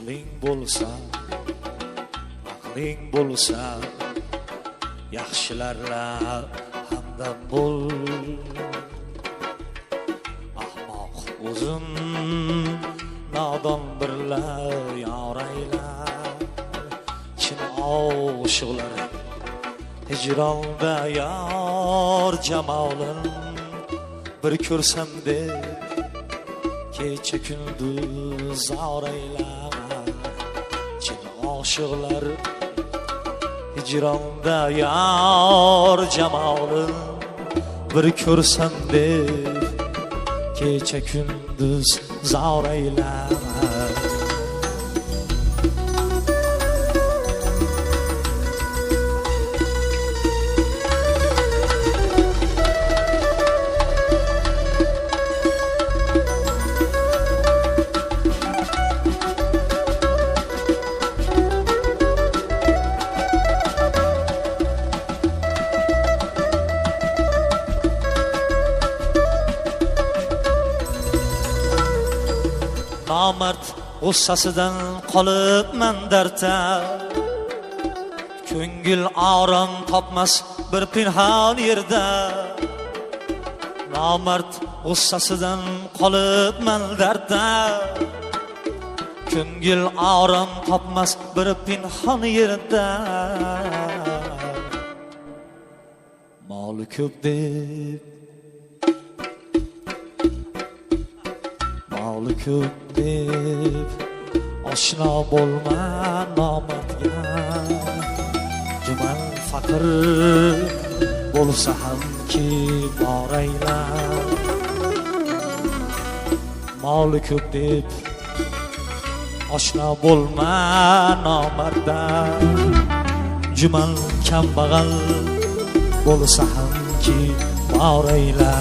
aqling bo'lsa yaxshilarla hamdam bo'l. Ahmoq o'zim nodon birla yorayla, chin oshiqlar hijronda yor jamolin bir ko'rsam deb kecha kunduz orayla, chin oshiqlar hijronda yor jamolin bir ko'rsam deb kecha kunduz zorayla. Nomard g'ussasidan qolibman dardda, ko'ngil orom topmas bir pinhon yerda. Nomard g'ussasidan qolibman dardda, ko'ngil orom topmas bir pinhon yerda. Moli ko'p deb oshno bo'lma nomardga, juman faqir bo'lsa ham ki borayla. Moli ko'p deb oshno bo'lma nomardga, juman kambag'al bo'lsa ham ki borayla.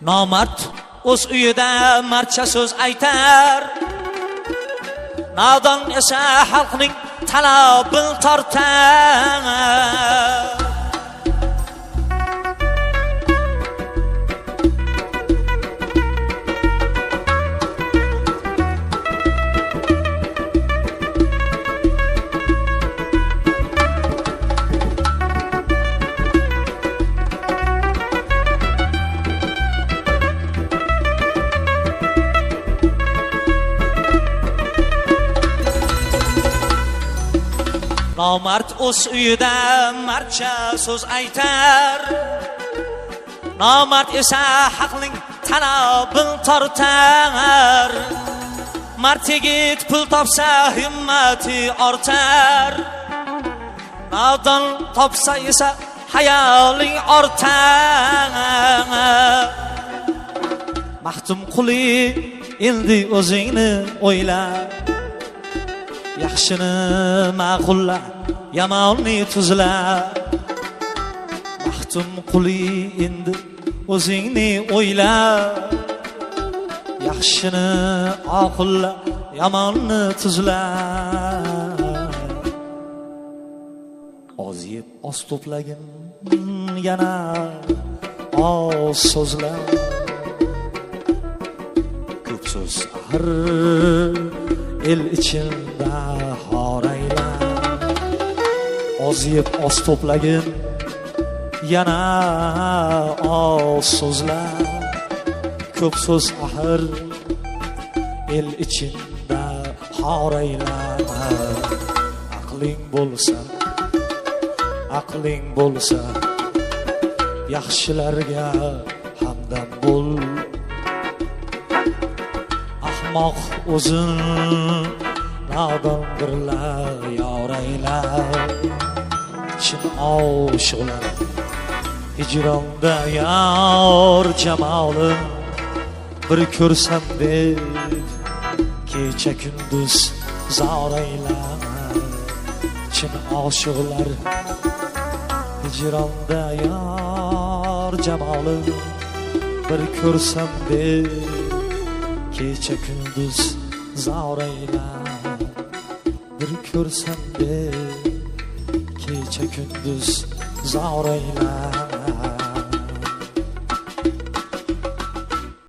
Nomard o'z uyida marcha so'z aytar, nodon esa xalqning talabini tortar. Nomard o'z uyida marcha so'z aytar, nomard esa haqning talabini tortar. Mard yigit pul topsa himmati ortar, nodon topsa esa hayoling ortar. Maxtum quli endi o'zingni o'yla, yaxshini ma'qulla, yomonni tuzla. Maxtum quli endi o'zingni o'yla, yaxshini oqulla, yomonni tuzla. Oz yeb oz to'plagin, yana oz so'zla. Ko'p so'z har el içinde harayla. Oz yeb oz to'plagin, yana oz so'zla. Ko'p so'z ahir el içinde harayla. Aqling bo'lsa yaxshilarga hamdam bo'l. Ahmoq o'zin nodon birla yorayla, chin oshiqlar hijronda yor jamolin bir ko'rsam deb kecha kunduz zorayla. chin oshiqlar hijronda yor jamoli bir ko'rsam deb kecha kunduz zavraylar bir ko'rsam deb kecha kunduz zavraylar